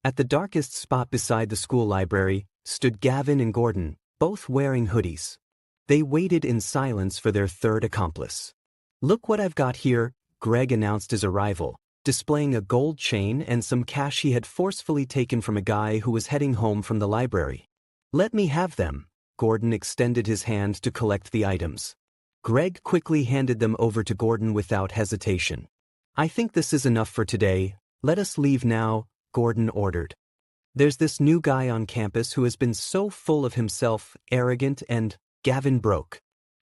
At the darkest spot beside the school library stood Gavin and Gordon, both wearing hoodies. They waited in silence for their third accomplice. "Look what I've got here," Greg announced his arrival, displaying a gold chain and some cash he had forcefully taken from a guy who was heading home from the library. "Let me have them." Gordon extended his hand to collect the items. Greg quickly handed them over to Gordon without hesitation. "I think this is enough for today. Let us leave now," Gordon ordered. "There's this new guy on campus who has been so full of himself, arrogant, and—" Gavin broke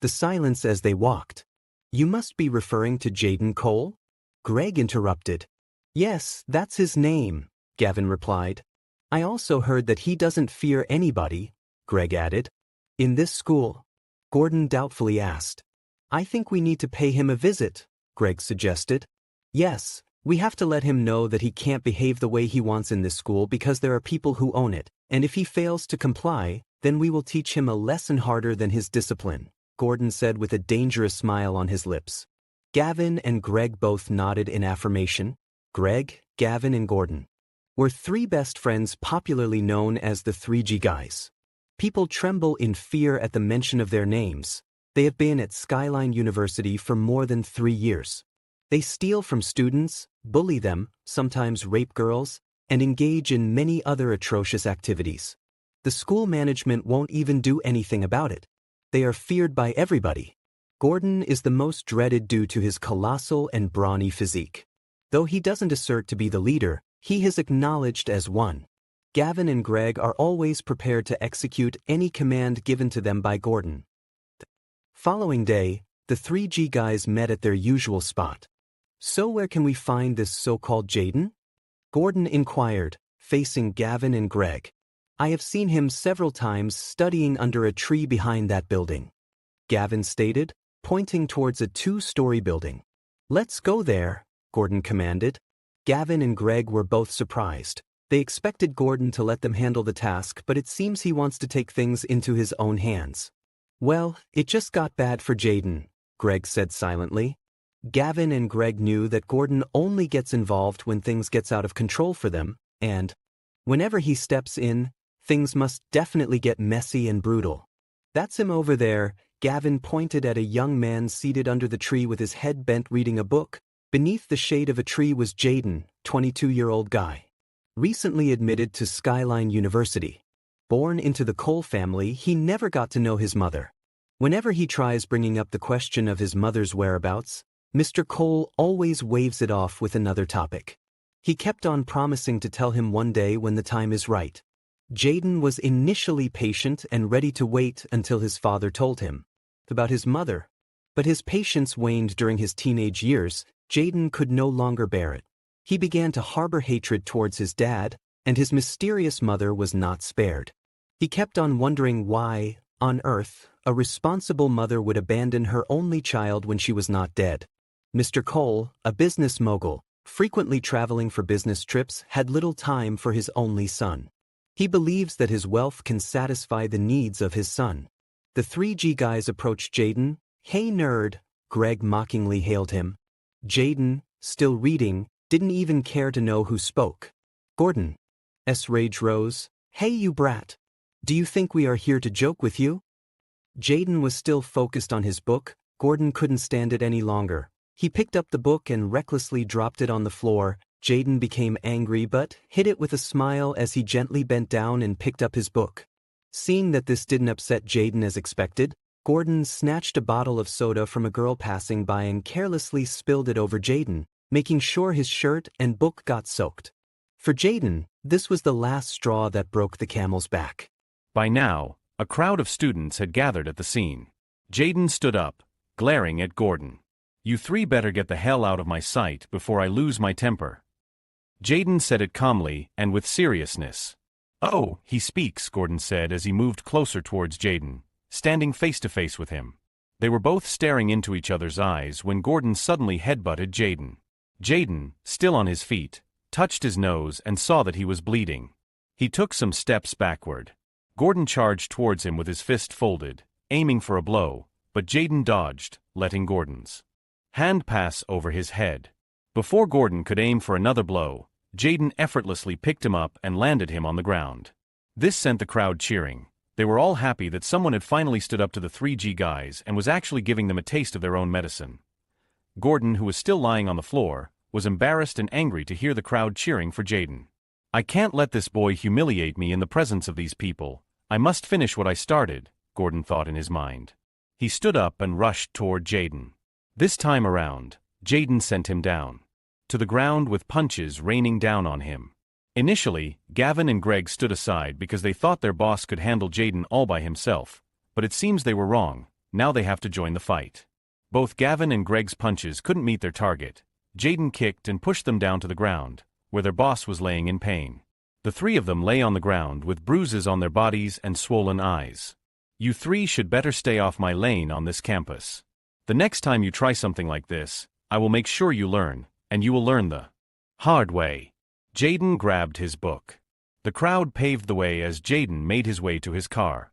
the silence as they walked. "You must be referring to Jayden Cole?" Greg interrupted. "Yes, that's his name," Gavin replied. "I also heard that he doesn't fear anybody," Greg added. "In this school?" Gordon doubtfully asked. "I think we need to pay him a visit," Greg suggested. "Yes, we have to let him know that he can't behave the way he wants in this school because there are people who own it, and if he fails to comply, then we will teach him a lesson harder than his discipline," Gordon said with a dangerous smile on his lips. Gavin and Greg both nodded in affirmation. Greg, Gavin, and Gordon were three best friends popularly known as the 3G Guys. People tremble in fear at the mention of their names. They have been at Skyline University for more than 3 years. They steal from students, bully them, sometimes rape girls, and engage in many other atrocious activities. The school management won't even do anything about it. They are feared by everybody. Gordon is the most dreaded due to his colossal and brawny physique. Though he doesn't assert to be the leader, he is acknowledged as one. Gavin and Greg are always prepared to execute any command given to them by Gordon. The following day, the 3G guys met at their usual spot. "So where can we find this so-called Jayden?" Gordon inquired, facing Gavin and Greg. "I have seen him several times studying under a tree behind that building," Gavin stated, pointing towards a 2-story building. "Let's go there," Gordon commanded. Gavin and Greg were both surprised. They expected Gordon to let them handle the task, but it seems he wants to take things into his own hands. "Well, it just got bad for Jayden," Greg said silently. Gavin and Greg knew that Gordon only gets involved when things gets out of control for them, and whenever he steps in, things must definitely get messy and brutal. "That's him over there," Gavin pointed at a young man seated under the tree with his head bent reading a book. Beneath the shade of a tree was Jayden, 22-year-old guy. Recently admitted to Skyline University. Born into the Cole family, he never got to know his mother. Whenever he tries bringing up the question of his mother's whereabouts, Mr. Cole always waves it off with another topic. He kept on promising to tell him one day when the time is right. Jayden was initially patient and ready to wait until his father told him about his mother. But his patience waned during his teenage years. Jayden could no longer bear it. He began to harbor hatred towards his dad, and his mysterious mother was not spared. He kept on wondering why, on Earth, a responsible mother would abandon her only child when she was not dead. Mr. Cole, a business mogul, frequently traveling for business trips, had little time for his only son. He believes that his wealth can satisfy the needs of his son. The 3G guys approached Jayden. "Hey nerd," Greg mockingly hailed him. Jayden, still reading, didn't even care to know who spoke. Gordon's rage rose. "Hey you brat. Do you think we are here to joke with you?" Jayden was still focused on his book. Gordon couldn't stand it any longer. He picked up the book and recklessly dropped it on the floor. Jayden became angry but hid it with a smile as he gently bent down and picked up his book. Seeing that this didn't upset Jayden as expected, Gordon snatched a bottle of soda from a girl passing by and carelessly spilled it over Jayden, making sure his shirt and book got soaked. For Jayden, this was the last straw that broke the camel's back. By now, a crowd of students had gathered at the scene. Jayden stood up, glaring at Gordon. "You three better get the hell out of my sight before I lose my temper." Jayden said it calmly and with seriousness. "Oh, he speaks," Gordon said as he moved closer towards Jayden, standing face to face with him. They were both staring into each other's eyes when Gordon suddenly headbutted Jayden. Jayden, still on his feet, touched his nose and saw that he was bleeding. He took some steps backward. Gordon charged towards him with his fist folded, aiming for a blow, but Jayden dodged, letting Gordon's hand pass over his head. Before Gordon could aim for another blow, Jayden effortlessly picked him up and landed him on the ground. This sent the crowd cheering. They were all happy that someone had finally stood up to the 3G guys and was actually giving them a taste of their own medicine. Gordon, who was still lying on the floor, was embarrassed and angry to hear the crowd cheering for Jayden. "I can't let this boy humiliate me in the presence of these people. I must finish what I started," Gordon thought in his mind. He stood up and rushed toward Jayden. This time around, Jayden sent him down to the ground with punches raining down on him. Initially, Gavin and Greg stood aside because they thought their boss could handle Jayden all by himself, but it seems they were wrong. Now they have to join the fight. Both Gavin and Greg's punches couldn't meet their target. Jayden kicked and pushed them down to the ground, where their boss was laying in pain. The three of them lay on the ground with bruises on their bodies and swollen eyes. "You three should better stay off my lane on this campus. The next time you try something like this, I will make sure you learn, and you will learn the hard way." Jayden grabbed his book. The crowd paved the way as Jayden made his way to his car.